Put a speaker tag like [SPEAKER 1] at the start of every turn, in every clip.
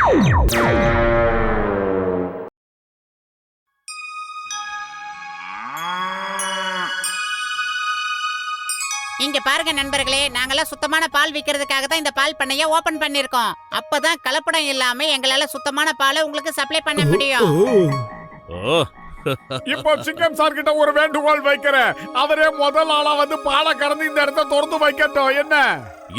[SPEAKER 1] இங்க பாருங்க நண்பர்களே, நாங்கெல்லாம் சுத்தமான பால் விக்கிறதுக்காக தான் இந்த பால் பண்ணைய ஓபன் பண்ணிருக்கோம். அப்பதான் கலப்படம் இல்லாம எங்களால சுத்தமான பாலை உங்களுக்கு சப்ளை பண்ண முடியும்.
[SPEAKER 2] இப்போ சிங்கம் சார் கிட்ட ஒரு வேண்டுகோள் வைக்கிறேன். அவரே முதல் ஆளா வந்து பாலை கறந்து இந்த இடத்த திறந்து வைக்கட்டும். என்ன?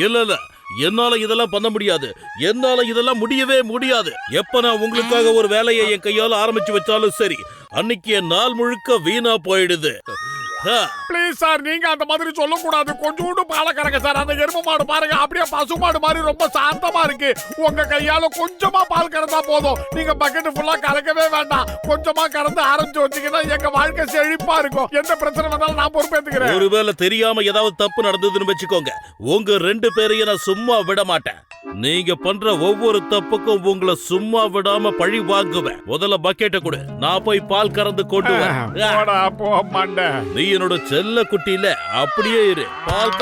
[SPEAKER 3] இல்ல என்னால இதெல்லாம் பண்ண முடியாது. என்னால இதெல்லாம் முடியவே முடியாது. எப்ப நான் உங்களுக்காக ஒரு வேலையை என் கையால ஆரம்பிச்சு வச்சாலும் சரி, அன்னைக்கு என் நாள் முழுக்க வீணா போயிடுது.
[SPEAKER 2] ப்ளீஸ் சார், நீங்க அந்த மாதிரி சொல்லக்கூடாது. கொஞ்சோண்டு பாலை கறங்க சார். அந்த எருமை மாடு பாருங்க, அப்படியே பசுமாடு மாதிரி ரொம்ப சாந்தமா இருக்கு. உங்க கையால கொஞ்சமா பால் கறந்தா போதும். நீங்க பக்கெட் ஃபுல்லா கறக்கவே வேண்டாம். கொஞ்சமா கறந்து ஆரம்பிச்சு வச்சீங்கன்னா எங்க வாழ்க்கை செழிப்பா இருக்கும். எந்த பிரச்சனை வந்தாலும் நான் பொறுப்பேத்துக்கிறேன்.
[SPEAKER 3] ஒருவேளை தெரியாம ஏதாவது தப்பு நடந்ததுன்னு வச்சுக்கோங்க, உங்க 2 பேரையும் நான் சும்மா விட மாட்டேன். நீங்க பண்ற ஒவ்வொரு தப்புக்கும் உங்களை சும்மா விடாம பழி வாங்குவேன். முதல்ல பக்கெட்டை கொடு, நான் போய் பால் கறந்து கொண்டு வரேன். நீ என்னோட செல்ல குட்டியில அப்படியே இரு. பால்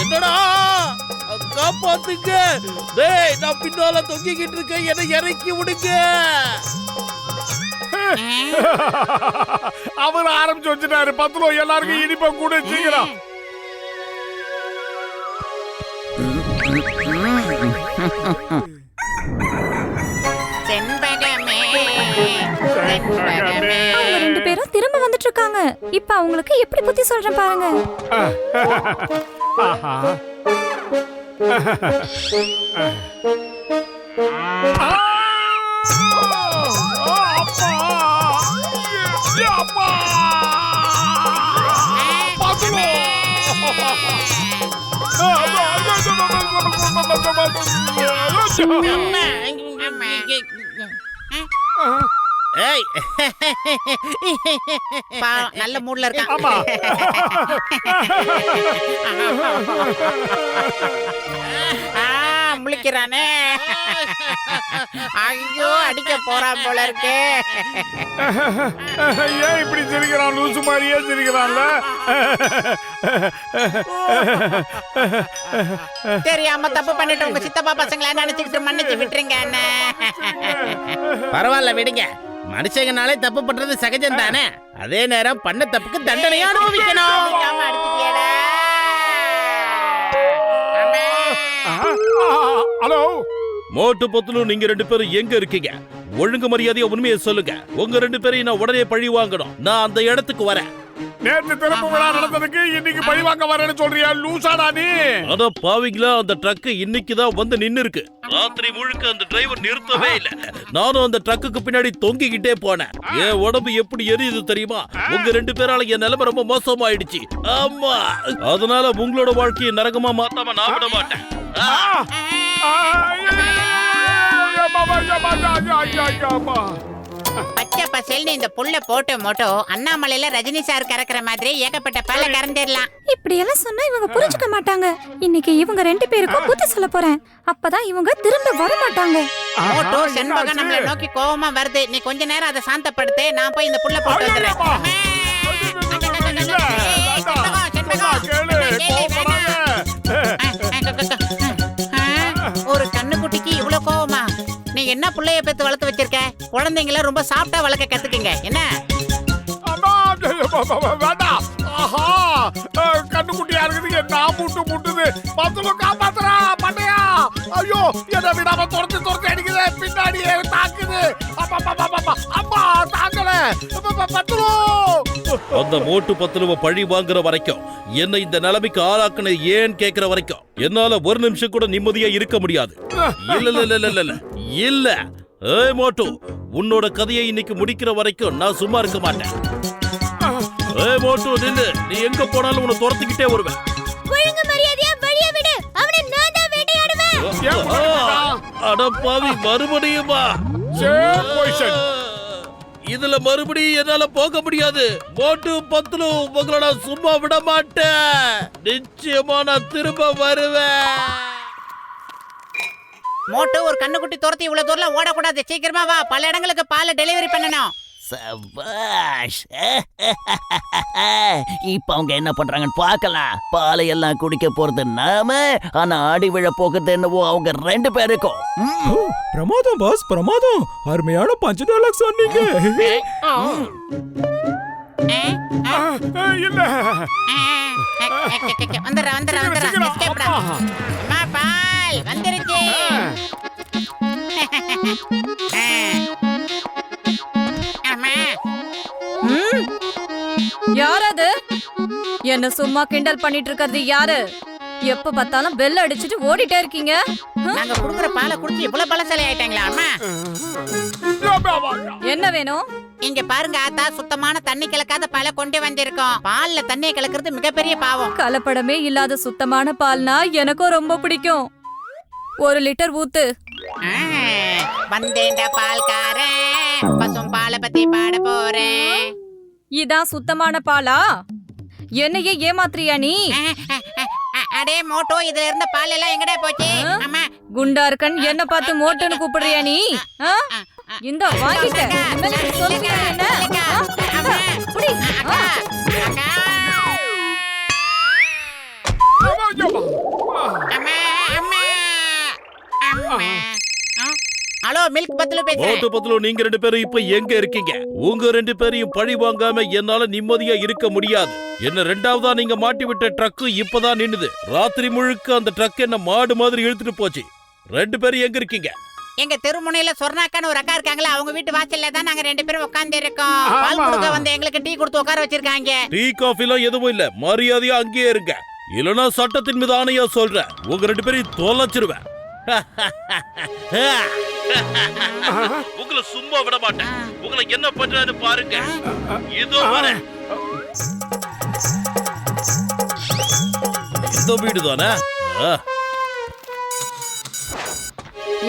[SPEAKER 3] என்னடா காப்பாத்துங்க. டேய், நான் பின்னால தொங்கிக்கிட்டு இருக்கேன், என்னை இறக்கி விடுங்க.
[SPEAKER 2] அவர் ஆரம்பிச்சு வச்சுட்டாரு. 10 கிலோ எல்லாருக்கும் இனிப்பம் கூட சீக்கிரம்.
[SPEAKER 4] அவங்க 2 பேரும் திரும்ப வந்துட்டு இருக்காங்க. இப்ப அவங்களுக்கு எப்படி புத்தி சொல்றேன் பாருங்க.
[SPEAKER 1] நல்ல மூட்ல இருக்கான். முழிக்கிறானே. ஐயோ, அடிக்க போறான் போல இருக்கு.
[SPEAKER 2] ஏன் இப்படி சிரிக்கிறான்? லூசு மாதிரியே சிரிக்கிறான்ல.
[SPEAKER 1] தெரியாம தப்பு பண்ணிட்டு உங்க சித்தப்பா பசங்களை நினைச்சுக்கிட்டு மன்னிச்சு விட்டுருங்க.
[SPEAKER 5] பரவாயில்ல, விடுங்க. மனுஷங்கனாலே தப்பு பண்றது சகஜம் தானே. அதே நேரம் பண்ண தப்புக்கு தண்டனையா அனுபவிக்கணும்.
[SPEAKER 2] ஹலோ
[SPEAKER 3] மோட்டு பத்துலு, நீங்க 2 பேரும் எங்க இருக்கீங்க? ஒழுங்கு மரியாதையா உண்மையை சொல்லுங்க. உங்க 2 பேரையும் நான் உடனே பழி வாங்கணும். நான் அந்த இடத்துக்கு வரேன்.
[SPEAKER 2] நேத்து திறப்பு விழா நடந்ததுக்கு இன்னைக்கு பழி வாங்க வரேன்னு சொல்றியா? லூசாடா நீ.
[SPEAKER 3] அட பாவிங்களா, அந்த ட்ரக் இன்னைக்கு தான் வந்து நின்னு இருக்கு. ராத்திரி முழுக்க அந்த டிரைவர் நிறுத்தவே இல்ல. நானும் அந்த ட்ரக்குக்கு பின்னாடி தொங்கிக்கிட்டே போனேன். என் உடம்பு எப்படி எரியுது தெரியுமா? உங்க 2 பேரால என் நிலைமை ரொம்ப மோசமாயிடுச்சு. ஆமா, அதனால உங்களோட வாழ்க்கையை நரகமா மாத்தாம நான் விட மாட்டேன்.
[SPEAKER 1] பச்சை பசேல்னு இந்த புல்ல போட்டு மோட்டோ அண்ணாமலையில ரஜினி சார் கறக்குற மாதிரி ஏகப்பட்ட பாலை கறந்துடலாம்.
[SPEAKER 4] இப்படி எல்லாம் சொன்னா இவங்க புரிஞ்சுக்க மாட்டாங்க. இன்னைக்கு இவங்க 2 பேருக்கும் புத்தி சொல்ல போறேன். அப்பதான் இவங்க திரும்ப வர மாட்டாங்க.
[SPEAKER 1] மோட்டோ செண்பகம் நம்மள நோக்கி கோவமா வருது. நீ கொஞ்ச நேரம் அதை சாந்தப்படுத்து. நான் போய் இந்த புல்ல போட்டு வந்துடுறேன். ஒரு கண்ணுக்குட்டிக்கு இவ்வளவு கோவமா? நீ என்ன புள்ளைய பெத்து வளர்த்து வச்சிருக்க? குழந்தைங்கள ரொம்ப சாப்பிட்டா வளர்க்க கத்துக்குங்க. என்ன
[SPEAKER 2] கண்ணுக்குட்டியா இருக்குது. நான் முட்டுது. பத்துல காப்பாத்துறா பண்டையா. ஐயோ, என்ன விடாம துரத்து அடிக்குது. பின்னாடி தாக்குது. அம்மா தாங்கல. பத்துலோ
[SPEAKER 3] அந்த மோட்டு பத்துலுவ பழி வாங்குற வரைக்கும், என்ன இந்த நிலைமைக்கு ஆளாக்குன ஏன் கேக்குற வரைக்கும் என்னால ஒரு நிமிஷம் கூட நிம்மதியா இருக்க முடியாது. இல்ல ஏய் மோட்டு, உன்னோட கதையை இன்னைக்கு முடிக்கிற வரைக்கும் நான் சும்மா இருக்க மாட்டேன். ஏய் மோட்டு, நில்லு. நீ எங்க போனாலும் உன்னை துரத்திக்கிட்டே வருவேன்.
[SPEAKER 4] ஒழுங்கு மரியாதையா வழிய விடு. அவனை நான் தான் வேட்டையாடுவேன்.
[SPEAKER 3] அட பாவி, மறுபடியுமா? இதுல மறுபடியும் என்னால போக முடியாது. மோட்டு பத்துலு, உங்களை நான் சும்மா விட மாட்டேன். நிச்சயமா நான் திரும்ப வருவேன்.
[SPEAKER 1] மோட்டு, ஒரு கண்ணுக்குட்டி துரத்தி இவ்வளவு தூரம் ஓடக்கூடாது. சீக்கிரமா வா, பல இடங்களுக்கு பாலை டெலிவரி பண்ணணும்.
[SPEAKER 6] சபாஷ். இப்ப அவங்க என்ன பண்றாங்கன்னு பார்க்கலாம். பாலை எல்லாம் குடிக்க போறது நாம, ஆனா ஆடி விழ போகிறது என்னவோ அவங்க 2 பேருக்கும்.
[SPEAKER 7] பிரமாதம் பாஸ், பிரமாதம். அருமையான பஞ்ச டைலாக் சொன்னீங்க.
[SPEAKER 2] இல்ல
[SPEAKER 1] வந்துடுறேன். அம்மா பால் வந்துருச்சு. அம்மா
[SPEAKER 4] யார் அது? என்ன சும்மா கிண்டல் பண்ணிட்டு இருக்கிறது யாரு? எப்ப பார்த்தாலும் பெல் அடிச்சிட்டு ஓடிட்டே இருக்கீங்க.
[SPEAKER 1] நாங்க குடுக்குற பாலை குடிச்சு இவ்வளவு பலசாலி ஆயிட்டாங்களா அம்மா?
[SPEAKER 4] என்ன வேணும்?
[SPEAKER 1] இங்க பாருங்க ஆத்தா, சுத்தமான தண்ணி கலக்காத பாலை கொண்டு வந்திருக்கோம். பால்ல தண்ணியை கலக்கிறது மிகப்பெரிய பாவம்.
[SPEAKER 4] கலப்படமே இல்லாத சுத்தமான பால்னா எனக்கும் ரொம்ப பிடிக்கும். 1 லிட்டர் ஊத்து.
[SPEAKER 1] வந்தேன்டா பால்காரன், பசும் பாலை பத்தி பாட போறேன்.
[SPEAKER 4] இதான் சுத்தமான பாலா? என்னையே ஏமாத்துறியா நீ?
[SPEAKER 1] அடே மோட்டோ, இதுல இருந்த பால் எல்லாம் எங்கடா போச்சு? அம்மா
[SPEAKER 4] குண்டா இருக்கன் என்ன பார்த்து மோட்டோன்னு கூப்பிடுறியா நீ? இந்த வாங்கிட்ட. இனிமேல் இப்படி சொல்லுவியா என்ன? புடி.
[SPEAKER 1] ஹலோ, மில்க் பத்லு பேசுறேன்.
[SPEAKER 3] மோட்டு பத்லு, நீங்க 2 பேரும் இப்ப எங்க இருக்கீங்க? உங்க 2 பேரையும் பழி வாங்காம என்னால நிம்மதியா இருக்க முடியாது. என்ன 2வதா நீங்க மாட்டி விட்ட ட்ரக் இப்பதான் நின்னுது. ராத்திரி முழுக்க அந்த ட்ரக் என்ன மாடு மாதிரி இழுத்துட்டு போச்சு. 2 பேரும் எங்க இருக்கீங்க?
[SPEAKER 1] எங்க தெருமுனையில சொர்ணாக்கான்னு ஒரு அக்கா இருக்காங்களா, அவங்க வீட்டு வாசல்ல தான் நாங்க 2 பேரும் உட்கார்ந்து இருக்கோம். பால் கொடுக்க வந்து எங்களுக்கு டீ கொடுத்து உட்கார வச்சிருக்காங்க.
[SPEAKER 3] டீ காஃபி எல்லாம் எதுவும் இல்ல, மரியாதையா அங்கேயே இருங்க. இல்லனா சட்டத்தின் மீது ஆணையா சொல்றேன், உங்க 2 பேரையும் தொலைச்சிருவேன். உங்களை சும்மா விட மாட்டேன். உங்களை என்ன பண்றாரு பாருங்க. இதோ வரேன். இந்த வீடு தானே?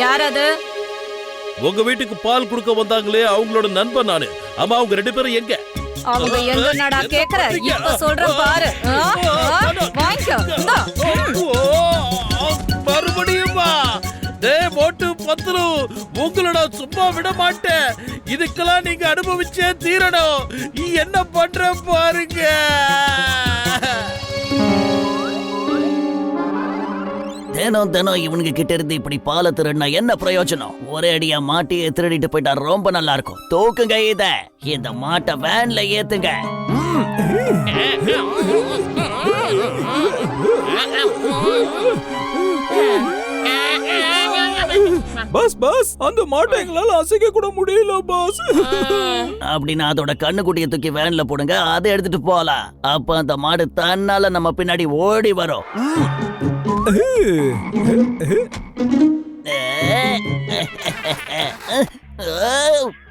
[SPEAKER 4] யார் அது?
[SPEAKER 3] உங்க வீட்டுக்கு பால் கொடுக்க வந்தாங்களே, அவங்களோட நண்பன் நானு. ஆமா, அவங்க 2 பேரும் எங்க?
[SPEAKER 4] அவங்க எங்க நடா கேக்குற? இப்ப சொல்றேன் பாரு. வாங்கிக்கோ. இந்தா.
[SPEAKER 3] மறுபடியுமா? டேய் மோட்டு பத்லு, உங்களோட சும்மா விட மாட்டேன். இதுக்கெல்லாம் நீங்க அனுபவிச்சே தீரணும். என்ன பண்ற பாருங்க.
[SPEAKER 6] தினம் இவனுங்க கிட்ட இருந்து இப்படி பாலை திருடினா என்ன பிரயோஜனம்? ஒரே அடியா மாட்டியை திருடிட்டு போயிட்டா ரொம்ப நல்லா இருக்கும். தூக்குங்க இத, இந்த மாட்டை வேன்ல ஏத்துங்க.
[SPEAKER 7] பாஸ் பாஸ், அந்த மாட்டை எங்களால அசைக்க கூட முடியல பாஸ்.
[SPEAKER 6] அப்படின்னா அதோட கண்ணுக்குட்டியை தூக்கி வேன்ல போடுங்க, அதை எடுத்துட்டு போலாம். அப்ப அந்த மாடு தன்னால நம்ம பின்னாடி ஓடி வரும்.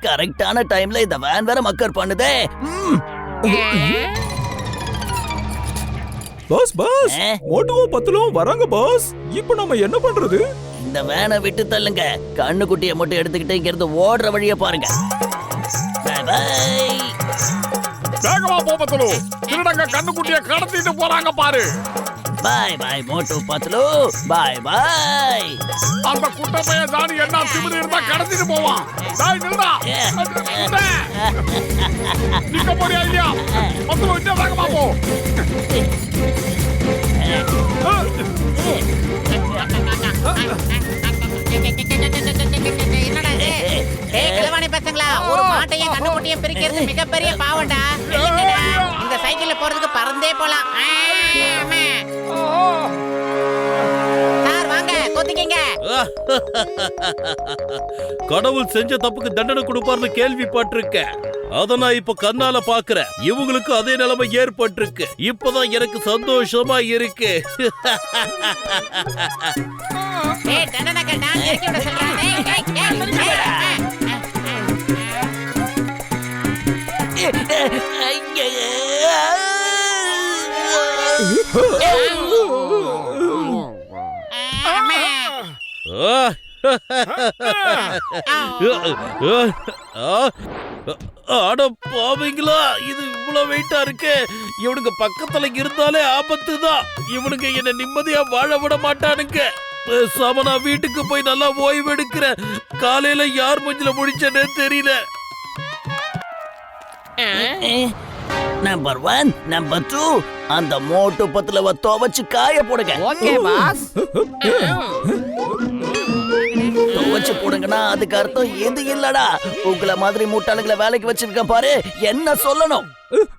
[SPEAKER 6] கரெக்டான டைம்ல இந்த வேன் வேற மக்கர் பண்ணுதே.
[SPEAKER 7] பாஸ் பாஸ், மோட்டுவும் பத்லுவும் வராங்க பாஸ். இப்போ நம்ம என்ன பண்றது?
[SPEAKER 6] இந்த வேனை விட்டு தள்ளுங்க. கண்ணுக்குட்டியை மட்டும் எடுத்துக்கிட்டு இங்க இருந்து ஓடுற வழிய பாருங்க.
[SPEAKER 2] வேகமா போ பத்லு, திருடங்க கண்ணுக்குட்டியை கடத்திட்டு போறாங்க பாரு.
[SPEAKER 6] பாய் பாய் மோட்டு பத்லு, பாய் பாய்.
[SPEAKER 2] அந்த குட்ட பையன் தானி என்ன திமிரு இருந்தா கடத்திட்டு போவான். டேய் நில்டா. நிக்க போறியா இல்லையா? பத்லு இன்னும் வேகமா போ.
[SPEAKER 1] என்னடா இது? டேய் கலவாணி பசங்களா, ஒரு மாட்டையும் கண்ணுக்குட்டியும் பிரிக்கிறது மிகப்பெரிய பாவம்டா. இல்லைங்கடா, இந்த சைக்கிள்ல போறதுக்கு பறந்தே போலாம். சார் வாங்க, கொத்திக்கிங்க.
[SPEAKER 3] கடவுள் செஞ்ச தப்புக்கு தண்டனை கொடுப்பார்னு கேள்விப்பட்டிருக்கேன். அத நான் இப்ப கண்ணால பாக்குறேன். இவங்களுக்கு அதே நிலைமை ஏற்பட்டிருக்கு. இப்பதான் எனக்கு சந்தோஷமா இருக்கு.
[SPEAKER 1] ஏய் தண்டனைக்கு நான் இறக்கி விட சொல்றேன்.
[SPEAKER 3] அட பாவீங்களா, இது இவ்வளவு வெயிட்டா இருக்கு. இவனுங்க பக்கத்துல இருந்தாலே ஆபத்து தான். இவனுங்க என்ன நிம்மதியா வாழ விட மாட்டானுங்க. பேசாம நான் வீட்டுக்கு போய் நல்லா ஓய்வு எடுக்கிறேன். காலையில யார் மூஞ்சில முடிச்சேன்னு தெரியல.
[SPEAKER 6] நம்பர் 1 நம்பர் 2 அந்த மோட்டு பத்துலவ துவச்சு காய போடுங்க.
[SPEAKER 5] Okay pass.
[SPEAKER 6] துவச்சு போடுங்கன்னா அதுக்கு அர்த்தம் எது இல்லடா. உங்கள மாதிரி முட்டாளுகளை வேலைக்கு வச்சிருக்க பாரு, என்ன சொல்லணும்?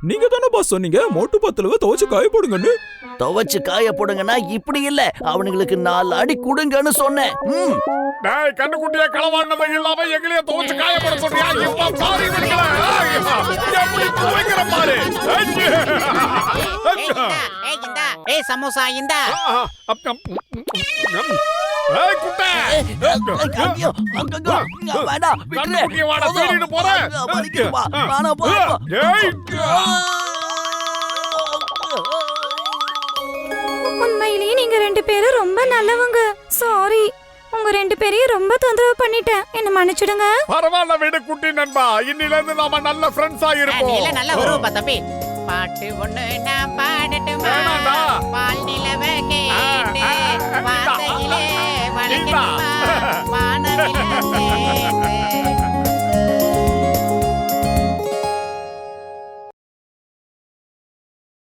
[SPEAKER 7] நீங்க தானே பாஸ் சொன்னீங்க மோட்டு பத்துல துவச்சு காய போடுங்கன்னு.
[SPEAKER 6] துவச்சு காய போடுங்கன்னா இப்படி இல்ல, அவனுங்களுக்கு 4 அடி கொடுங்கன்னு சொன்னேன்.
[SPEAKER 2] டேய் கண்ணுக்குட்டிய களவாண்டது இல்லாம எங்களையே துவச்சு காயப்பட சொல்றியா? இப்ப பாரு இவனுங்கள. எப்படி துவைக்கிற பாரு.
[SPEAKER 1] ஏய் சமோசா இந்தா.
[SPEAKER 2] ஏய் குட்டே.
[SPEAKER 6] ஐயோ, அங்கங்க, வேண்டாம், விட்டுரு.
[SPEAKER 2] கண்ணுக்குட்டிய வாட தேடிட்டு போறேன்.
[SPEAKER 6] வலிக்குதுப்பா, வேணாம், போ.
[SPEAKER 2] ஏய்
[SPEAKER 4] உண்மையிலேயே நீங்க 2 பேரும் ரொம்ப நல்லவங்க. சாரி, உங்க 2 பேரையும் ரொம்ப தொந்தரவு பண்ணிட்டேன். என்ன மன்னிச்சிடுங்க.
[SPEAKER 2] பரவாயில்ல விடு குட்டி நண்பா, இன்னில இருந்து நாம நல்ல ஃப்ரெண்ட்ஸா
[SPEAKER 1] நீ
[SPEAKER 2] இருப்போம்.
[SPEAKER 1] எல்லாம் நல்லா வருவப்பா தம்பி. பாட்டு ஒண்ணு நான் பாடட்டுமா?
[SPEAKER 2] வேணாம்டா.
[SPEAKER 1] பால் நிலவ கேட்டு வாசையிலே வளைக்கட்டுமா? வானவில்லை